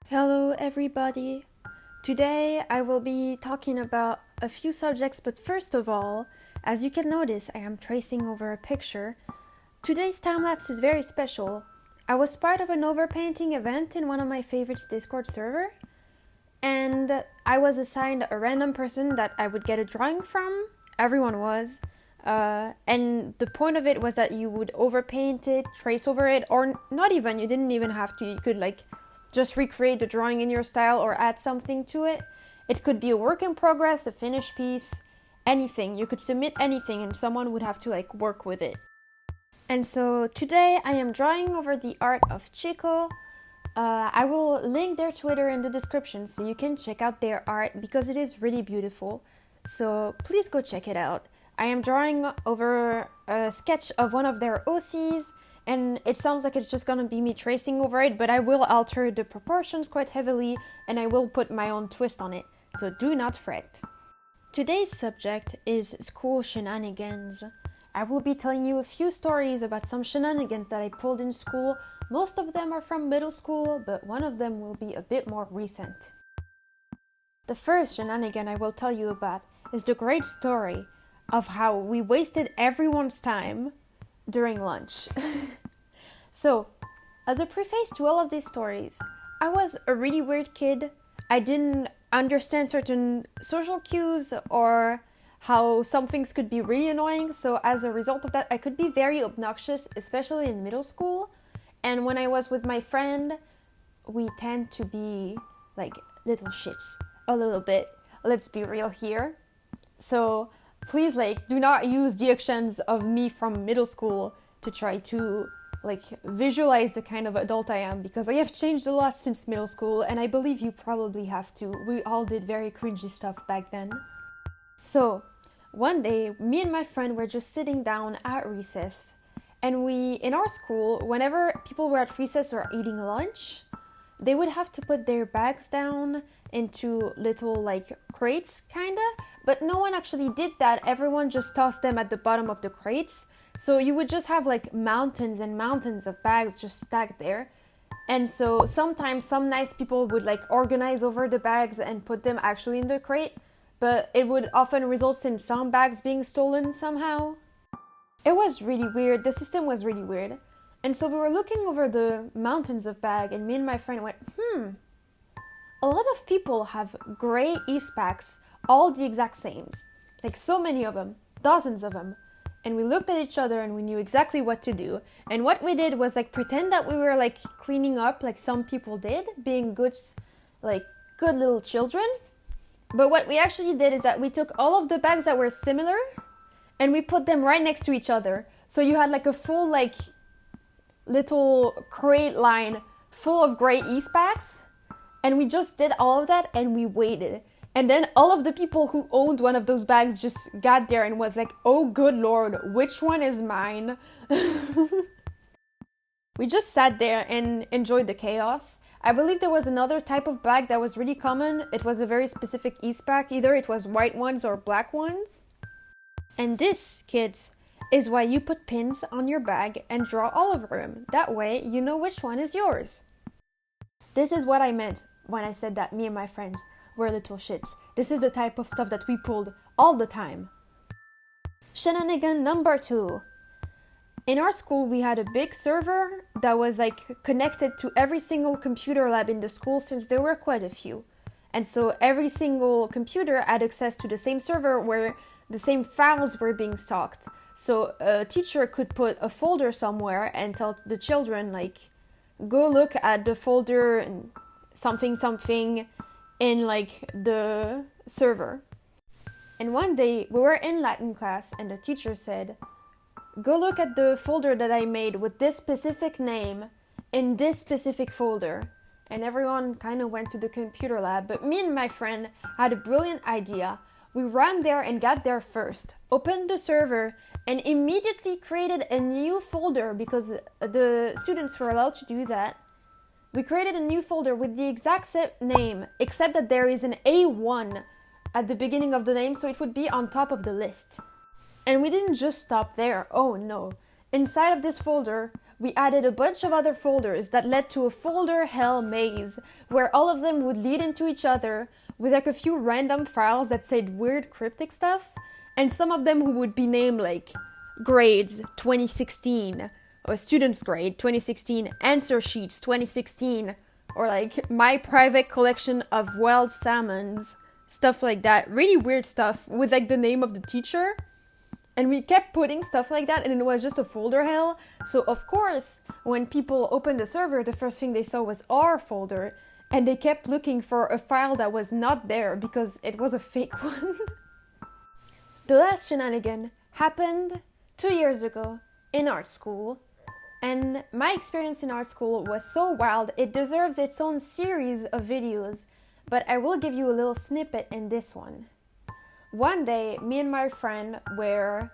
Hello, everybody. Today I will be talking about a few subjects, but first of all, as you can notice, I am tracing over a picture. Today's time lapse is very special. I was part of an overpainting event in one of my favorites Discord server, and I was assigned a random person that I would get a drawing from. Everyone was. And the point of it was that you would overpaint it, trace over it, or not even, you didn't even have to, you could just recreate the drawing in your style or add something to it. It could be a work in progress, a finished piece, anything. You could submit anything and someone would have to work with it. And so today I am drawing over the art of Chico. I will link their Twitter in the description so you can check out their art because it is really beautiful. So please go check it out. I am drawing over a sketch of one of their OCs, and it sounds like it's just gonna be me tracing over it, but I will alter the proportions quite heavily and I will put my own twist on it, so do not fret. Today's subject is school shenanigans. I will be telling you a few stories about some shenanigans that I pulled in school. Most of them are from middle school, but one of them will be a bit more recent. The first shenanigan I will tell you about is the great story of how we wasted everyone's time during lunch. So, as a preface to all of these stories, I was a really weird kid. I didn't understand certain social cues or how some things could be really annoying, so as a result of that, I could be very obnoxious, especially in middle school. And when I was with my friend, we tend to be little shits. A little bit. Let's be real here. So, please do not use the actions of me from middle school to try to visualize the kind of adult I am, because I have changed a lot since middle school and I believe you probably have too. We all did very cringy stuff back then. So one day me and my friend were just sitting down at recess, and in our school, whenever people were at recess or eating lunch, they would have to put their bags down into little crates kinda, but no one actually did that. Everyone just tossed them at the bottom of the crates, so you would just have mountains and mountains of bags just stacked there. And so sometimes some nice people would organize over the bags and put them actually in the crate, but it would often result in some bags being stolen somehow. It was really weird. The system was really weird. And so we were looking over the mountains of bag, and me and my friend went, a lot of people have gray East packs, all the exact same. So many of them, dozens of them. And we looked at each other and we knew exactly what to do. And what we did was pretend that we were cleaning up like some people did, being good little children. But what we actually did is that we took all of the bags that were similar and we put them right next to each other. So you had a full little crate line full of gray East packs. And we just did all of that and we waited. And then all of the people who owned one of those bags just got there and was like, oh good lord, which one is mine? We just sat there and enjoyed the chaos. I believe there was another type of bag that was really common. It was a very specific East pack. Either it was white ones or black ones. And this, kids, is why you put pins on your bag and draw all over them. That way you know which one is yours. This is what I meant when I said that me and my friends were little shits. This is the type of stuff that we pulled all the time. Shenanigan number 2. In our school, we had a big server that was connected to every single computer lab in the school, since there were quite a few. And so every single computer had access to the same server where the same files were being stocked. So a teacher could put a folder somewhere and tell the children go look at the folder and something in the server. And one day we were in Latin class and the teacher said, go look at the folder that I made with this specific name in this specific folder. And everyone kind of went to the computer lab, but me and my friend had a brilliant idea. We ran there and got there first, opened the server, and immediately created a new folder because the students were allowed to do that. We created a new folder with the exact same name, except that there is an A1 at the beginning of the name, so it would be on top of the list. And we didn't just stop there, oh no. Inside of this folder, we added a bunch of other folders that led to a folder hell maze, where all of them would lead into each other, with like a few random files that said weird cryptic stuff, and some of them who would be named like grades 2016, or student's grade 2016, answer sheets 2016, or like my private collection of wild salmons, stuff like that. Really weird stuff with like the name of the teacher. And we kept putting stuff like that, and it was just a folder hell. So of course, when people opened the server, the first thing they saw was our folder, and they kept looking for a file that was not there because it was a fake one. The last shenanigan happened 2 years ago in art school, and my experience in art school was so wild it deserves its own series of videos, but I will give you a little snippet in this one. One day, me and my friend were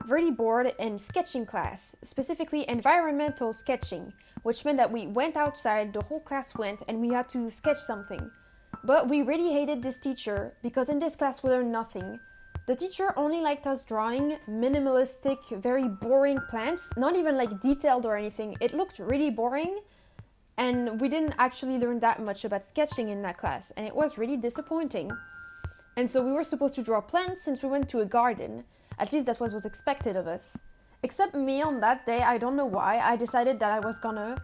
really bored in sketching class, specifically environmental sketching, which meant that we went outside, the whole class went, and we had to sketch something. But we really hated this teacher, because in this class we learned nothing. The teacher only liked us drawing minimalistic, very boring plants, not even like detailed or anything. It looked really boring, and we didn't actually learn that much about sketching in that class, and it was really disappointing. And so we were supposed to draw plants since we went to a garden. At least that was expected of us. Except me on that day, I don't know why, I decided that I was gonna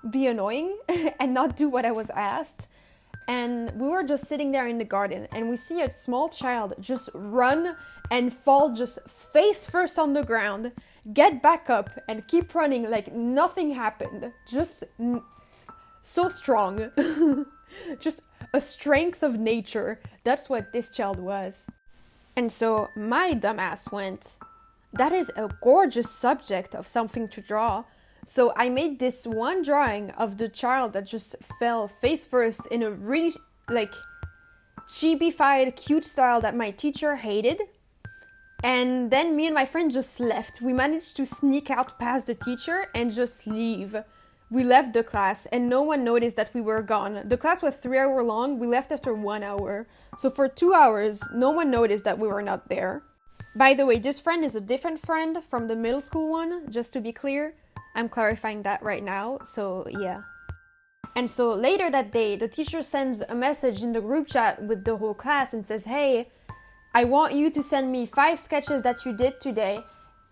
be annoying and not do what I was asked. And we were just sitting there in the garden, and we see a small child just run and fall just face first on the ground, get back up and keep running like nothing happened. Just so strong. Just a strength of nature. That's what this child was. And so my dumbass went, that is a gorgeous subject of something to draw. So I made this one drawing of the child that just fell face first in a really like chibi-fied cute style that my teacher hated. And then me and my friend just left. We managed to sneak out past the teacher and just leave. We left the class and no one noticed that we were gone. The class was 3 hours long, we left after 1 hour. So for 2 hours, no one noticed that we were not there. By the way, this friend is a different friend from the middle school one, just to be clear. I'm clarifying that right now, so yeah. And so later that day, the teacher sends a message in the group chat with the whole class and says, hey, I want you to send me 5 sketches that you did today,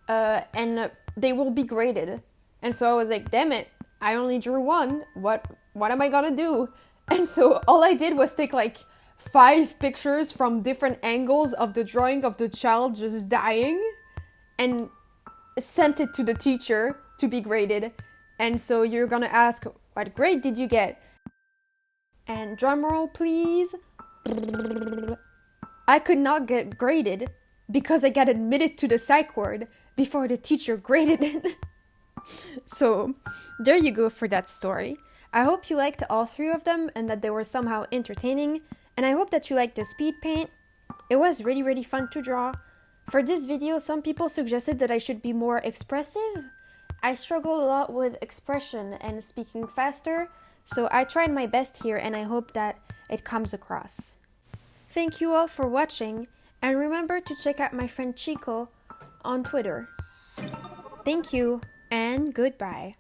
and they will be graded. And so I was like, damn it. I only drew one. What am I gonna do? And so all I did was take like 5 pictures from different angles of the drawing of the child just dying and sent it to the teacher to be graded. And so you're gonna ask, what grade did you get? And drum roll please. I could not get graded because I got admitted to the psych ward before the teacher graded it. So, there you go for that story. I hope you liked all 3 of them and that they were somehow entertaining, and I hope that you liked the speed paint. It was really fun to draw. For this video, some people suggested that I should be more expressive. I struggle a lot with expression and speaking faster, so I tried my best here and I hope that it comes across. Thank you all for watching, and remember to check out my friend Chico on Twitter. Thank you. And goodbye.